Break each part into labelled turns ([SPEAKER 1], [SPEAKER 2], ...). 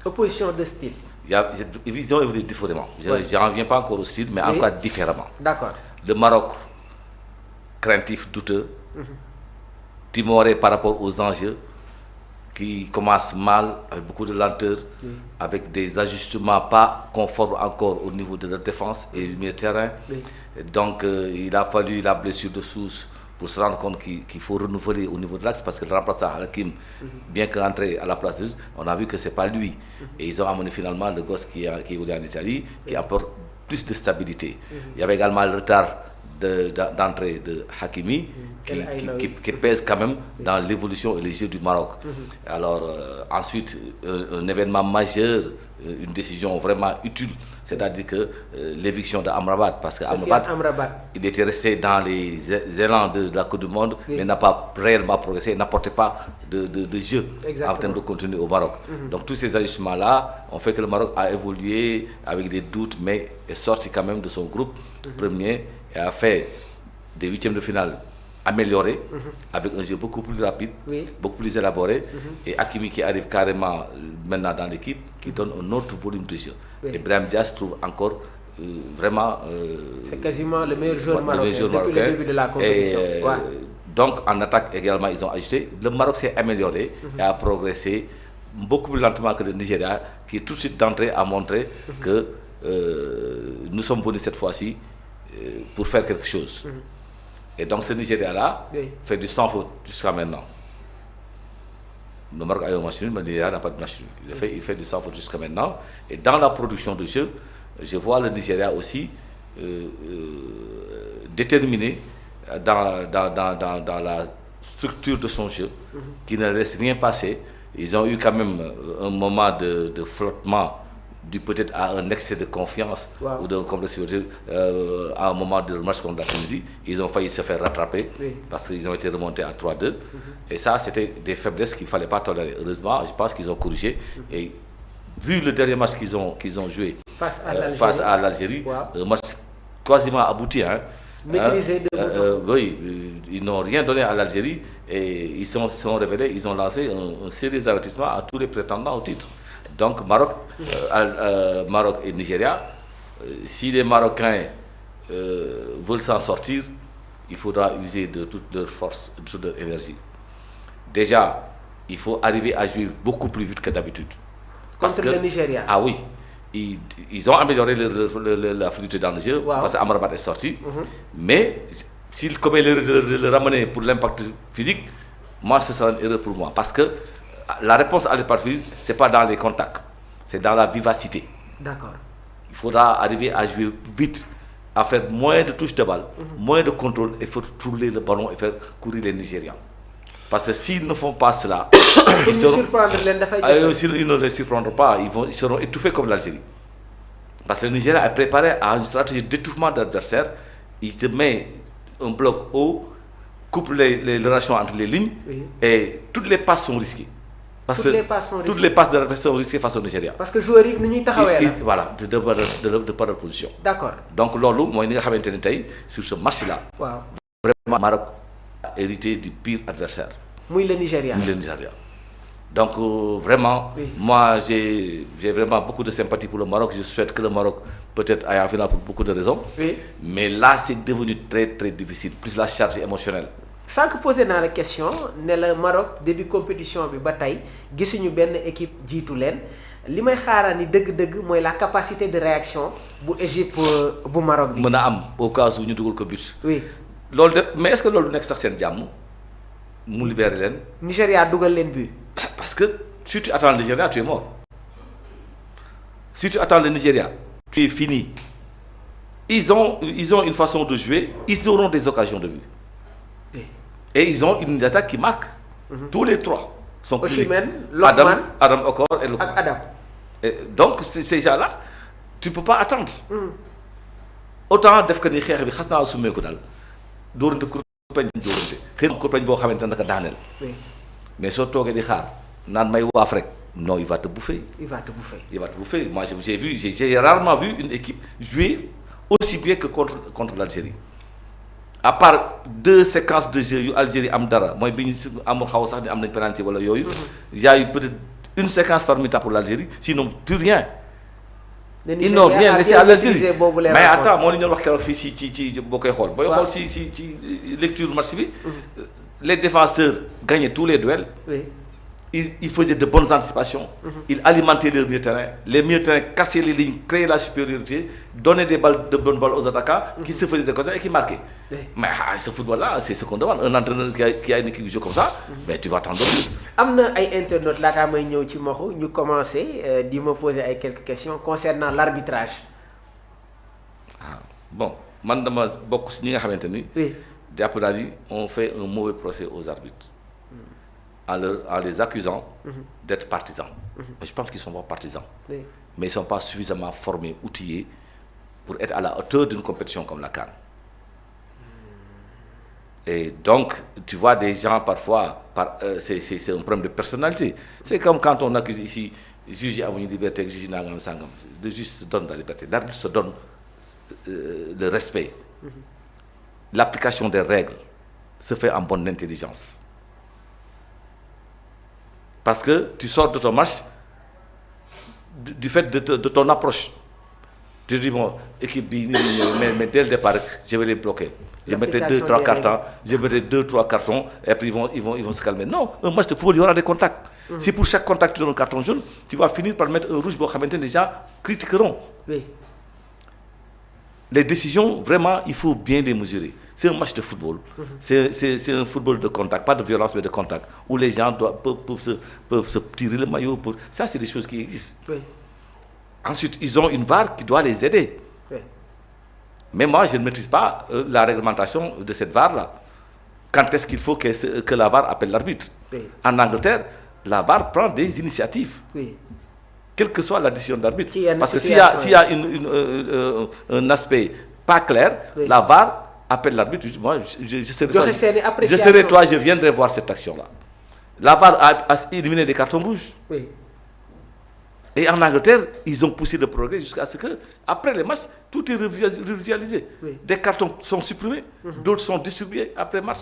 [SPEAKER 1] Opposition de style.
[SPEAKER 2] Ils ont évolué différemment. Je n'en viens pas encore au style, mais encore différemment.
[SPEAKER 1] D'accord.
[SPEAKER 2] Le Maroc, craintif, douteux, timoré par rapport aux enjeux, qui commencent mal, avec beaucoup de lenteur, avec des ajustements pas conformes encore au niveau de la défense et du milieu de terrain. Donc, il a fallu la blessure de Sousse pour se rendre compte qu'il faut renouveler au niveau de l'axe, parce que le remplaçant Hakim, bien que rentré à la place de Sousse, on a vu que ce n'est pas lui. Et ils ont amené finalement le gosse qui évolue en Italie, qui apporte plus de stabilité. Il y avait également le retard d'entrée de Hakimi qui pèse quand même dans l'évolution et les jeux du Maroc. Alors ensuite, un événement majeur, une décision vraiment utile, c'est-à-dire que l'éviction d'Amrabat, parce que Amrabat, il était resté dans les élans de la Coupe du Monde, mais n'a pas réellement progressé, n'apportait pas de jeu en termes de contenu au Maroc. Donc tous ces ajustements-là ont fait que le Maroc a évolué avec des doutes, mais est sorti quand même de son groupe premier et a fait des huitièmes de finale améliorés, avec un jeu beaucoup plus rapide, beaucoup plus élaboré, et Hakimi qui arrive carrément maintenant dans l'équipe, qui donne un autre volume de jeu. Et Brahim Diaz trouve encore vraiment...
[SPEAKER 1] c'est quasiment le meilleur joueur marocain depuis le début de la compétition.
[SPEAKER 2] Donc en attaque également, ils ont ajusté. Le Maroc s'est amélioré et a progressé beaucoup plus lentement que le Nigeria, qui tout de suite d'entrée a montré que nous sommes venus cette fois-ci pour faire quelque chose. Et donc ce Nigeria-là fait du sans faute jusqu'à maintenant. Le Maroc a eu un match nul, mais le Nigeria n'a pas de match nul. Il fait du sans faute jusqu'à maintenant. Et dans la production de jeu, je vois le Nigeria aussi déterminé dans la structure de son jeu, qui ne laisse rien passer. Ils ont eu quand même un moment de flottement, dû peut-être à un excès de confiance ou de complexité à un moment de match contre la Tunisie. Ils ont failli se faire rattraper parce qu'ils ont été remontés à 3-2. Et ça, c'était des faiblesses qu'il ne fallait pas tolérer. Heureusement, je pense qu'ils ont corrigé. Et vu le dernier match qu'ils ont joué face à l'Algérie, un match quasiment abouti.
[SPEAKER 1] Maîtrisé de
[SPEAKER 2] oui, ils n'ont rien donné à l'Algérie et ils se sont révélés, ils ont lancé un sérieux avertissement à tous les prétendants au titre. Donc Maroc et Nigeria, si les Marocains veulent s'en sortir, il faudra user de toute leur force, de toute leur énergie. Déjà, il faut arriver à jouer beaucoup plus vite que d'habitude.
[SPEAKER 1] Contre le Nigeria.
[SPEAKER 2] Ah oui, ils ont amélioré la fluidité dans le jeu, parce qu'Amrabat est sorti. Mais s'ils commettent l'erreur de le ramener pour l'impact physique, moi ce sera une erreur pour moi. Parce que la réponse à l'impact physique, ce n'est pas dans les contacts, c'est dans la vivacité.
[SPEAKER 1] D'accord.
[SPEAKER 2] Il faudra arriver à jouer vite, à faire moins de touches de balle, moins de contrôle, et faire trouler le ballon et faire courir les Nigérians. Parce que s'ils ne font pas cela, ils ne les surprendront pas, ils seront étouffés comme l'Algérie. Parce que le Nigeria est préparé à une stratégie d'étouffement de l'adversaire. Il te met un bloc haut, coupe les relations entre les lignes, et toutes les passes sont risquées. Parce que toutes les passes de l'adversaire sont risquées face au Nigeria.
[SPEAKER 1] Parce que joueurs yi ni taxawé
[SPEAKER 2] voilà, de par leur position.
[SPEAKER 1] D'accord.
[SPEAKER 2] Donc lolu moy ni nga xamanteni tay sur ce match là. Vraiment Maroc a hérité du pire adversaire.
[SPEAKER 1] Muy le Nigeria.
[SPEAKER 2] Donc vraiment, moi j'ai vraiment beaucoup de sympathie pour le Maroc. Je souhaite que le Maroc peut-être aille en finale pour beaucoup de raisons. Mais là c'est devenu très très difficile, plus la charge émotionnelle.
[SPEAKER 1] Sans que poser la question, le Maroc début compétition bi ba tay gisuñu ben équipe jitu len limay xarani deug moy la capacité de réaction bu Égypte bu Maroc bi
[SPEAKER 2] meuna am au cas où ñu dugul ko but. Mais est-ce que lolu nek sax sen jamm mu libérer len
[SPEAKER 1] Nigeria dugal len but.
[SPEAKER 2] Parce que si tu attends le Nigeria, tu es mort. Si tu attends le Nigeria, tu es fini. Ils ont une façon de jouer, ils auront des occasions de but. Et ils ont une attaque qui marque. Tous les trois sont Adam Okor et Lokman.
[SPEAKER 1] Adam.
[SPEAKER 2] Donc ces gens-là, tu ne peux pas attendre. Autant def que ni xex bi xasna sumé ko dal. Dorante ko pañ dorante. Xey ko pañ bo xamantene naka danel. Mais si tu as non, il va te bouffer.
[SPEAKER 1] Il va te bouffer.
[SPEAKER 2] Moi, j'ai rarement vu une équipe jouer aussi bien que contre l'Algérie. À part 2 séquences de jeu, l'Algérie Amdara, moi, il y a eu peut-être une séquence par mi-temps pour l'Algérie, sinon plus rien. Ils n'ont rien laissé à l'Algérie. Mais attends, moo li ñu wax keroog fii ci boo koy xool. booy xool ci lecture match bi. Les défenseurs gagnaient tous les duels.
[SPEAKER 1] Oui.
[SPEAKER 2] Ils faisaient de bonnes anticipations. Ils alimentaient leur milieu de terrain. Les milieux de terrain cassaient les lignes, créaient la supériorité, donnaient de bonnes balles aux attaquants qui se faisaient des cautions et qui marquaient. Oui. Mais ce football-là, c'est ce qu'on demande. Un entraîneur qui a une équipe de jeu comme ça, ben, tu vas t'en donner plus.
[SPEAKER 1] am na ay internautes laataa may ñëw ci Maxu ñu commencé di me poser ay quelques questions concernant l'arbitrage.
[SPEAKER 2] Bon man dama bokk si ñi nga xamante ni.
[SPEAKER 1] oui
[SPEAKER 2] jàpp naa ni on fait un mauvais procès aux arbitres. En les accusant d'être partisans. Je pense qu'ils ne sont pas partisans. Oui. Mais ils ne sont pas suffisamment formés, outillés pour être à la hauteur d'une compétition comme la CAN. Et donc, tu vois des gens parfois, c'est un problème de personnalité. C'est comme quand on accuse ici, juge à une liberté, juge Nangam Sangam. Le juge se donne la liberté, l'arbitre se donne le respect. L'application des règles se fait en bonne intelligence. Parce que tu sors de ton match du fait de ton approche. Tu dis, bon, équipe, mais dès le départ, je vais les bloquer. Je mettais 2-3 cartons, et puis ils vont se calmer. Non, un match de football, il y aura des contacts. Si pour chaque contact tu donnes un carton jaune, tu vas finir par mettre un rouge, les gens critiqueront. Oui. Les décisions, vraiment, il faut bien les mesurer. C'est un match de football. C'est un football de contact, pas de violence, mais de contact, où les gens peuvent se tirer le maillot. Ça, c'est des choses qui existent. Oui. Ensuite, ils ont une VAR qui doit les aider. Oui. Mais moi, je ne maîtrise pas la réglementation de cette VAR-là. Quand est-ce qu'il faut que la VAR appelle l'arbitre? Oui. En Angleterre, la VAR prend des initiatives. Oui. Quelle que soit la décision d'arbitre. Parce que s'il y a un aspect pas clair, oui, la VAR appelle l'arbitre. Moi, je serai toi, je viendrai voir cette action-là. La VAR a éliminé des cartons rouges. Oui. Et en Angleterre, ils ont poussé le progrès jusqu'à ce que, après les matchs, tout est revisualisé. Oui. Des cartons sont supprimés, d'autres sont distribués après match.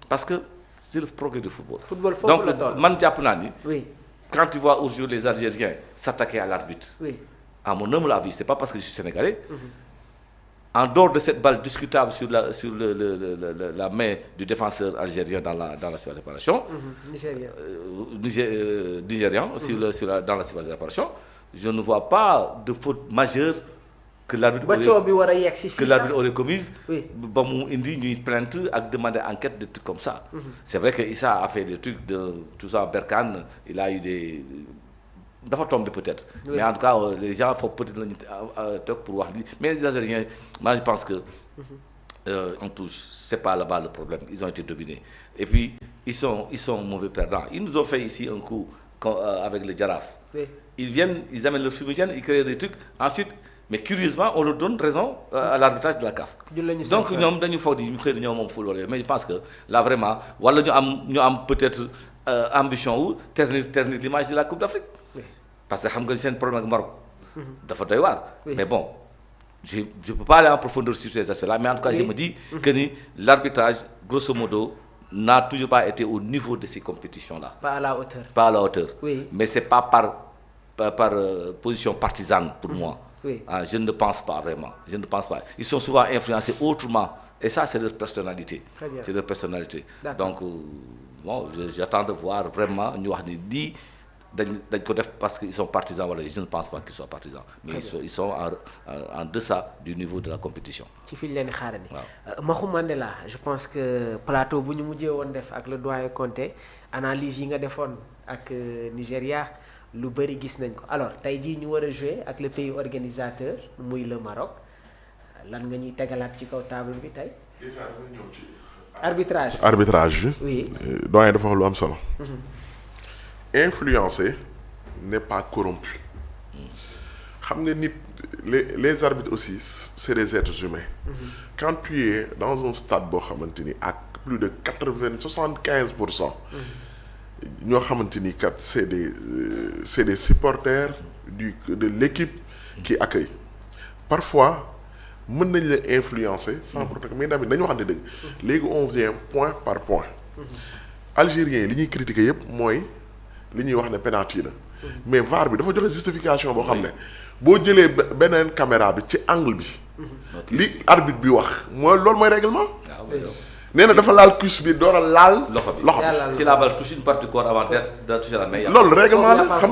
[SPEAKER 2] Parce que c'est le progrès du football. Donc, man jàpp naa ni, oui, quand tu vois aujourd'hui les Algériens s'attaquer à l'arbitre, oui, à mon humble avis, c'est pas parce que je suis sénégalais. En dehors de cette balle discutable sur la main du défenseur algérien dans la surface de réparation, nigérian, dans la surface de réparation, je ne vois pas de faute majeure que l'arbitre aurait commise. Oui. Ba mu indi ñuy plainte ak demander enquête, des trucs comme ça. C'est vrai que Issa a fait des trucs de tout ça, Berkane, il a eu des dafa tombé peut-être. Oui. Mais en tout cas, les gens font peut-être pour voir. Mais les Algériens, moi je pense que en touche, c'est pas là-bas le problème. Ils ont été dominés. Et puis, ils sont mauvais perdants. Ils nous ont fait ici un coup avec le Jaraaf. Oui. Ils amènent le fumigène, ils créent des trucs. Ensuite, mais curieusement, on leur donne raison à l'arbitrage de la CAF. Donc, ñoom dañu foog di ñu xëy na ñoom moom football. Mais je pense que là vraiment, wala ñu am peut-être ambition ou ternir l'image de la Coupe d'Afrique. Oui. Parce que xam nga seen problème ak Maroc dafa doy waar. Oui. Mais bon, je peux pas aller en profondeur sur ces aspects-là, mais en tout cas, oui, je me dis que l'arbitrage, grosso modo, n'a toujours pas été au niveau de ces compétitions-là. Pas à la hauteur. Pas à la hauteur. Oui. Mais c'est pas par position partisane pour moi. Oui. Je ne pense pas vraiment. Je ne pense pas. Ils sont souvent influencés autrement. Et ça, c'est leur personnalité. Très bien. C'est leur personnalité. Donc, bon, j'attends de voir vraiment ñu wax ni di dañ ko def parce qu'ils sont partisans. Voilà, je ne pense pas qu'ils soient partisans. Mais ils sont en deçà du niveau de la compétition. ci fi ñu leen di xaarandi. waaw
[SPEAKER 1] Maxu Mandela, je pense que plateau bu ñu mujjee woon def ak le doyen Conté analyse yi nga defoon ak Nigéria lu bëri gis nañ ko. Alors tey jii ñu war a jouer ak le pays organisateur muy le Maroc lan nga ñuy tegalaat ci kaw table bi tey.
[SPEAKER 3] déjà dafa ñëw ci.
[SPEAKER 1] arbitrage bi.
[SPEAKER 3] Oui. doyen dafa wax lu am solo. Influencer n'est pas corrompu. xam nga nit les arbitres aussi c'est des êtres humains. Quand tu es dans un stade boo xamante ni ak plus de 75%. ñoo xamante ni kat c'est des supporters de l'équipe qui accueille. Parfois mën nañ la influencer sans protection mais tamit dañu waxante dëgg. léegi on vient point par point. Algériens li ñuy critiquer yëpp mooy li ñuy wax ne penalty la mais VAR bi dafa joxe justification boo xam ne boo jëlee beneen caméra bi ci angle bi li arbitre bi wax mooy loolu mooy règlement nee na dafa laal cuisse bi door a laal loxo bi
[SPEAKER 2] si la balle touche une partie du corps avant d'être toucher la main
[SPEAKER 3] loolu règlement la xam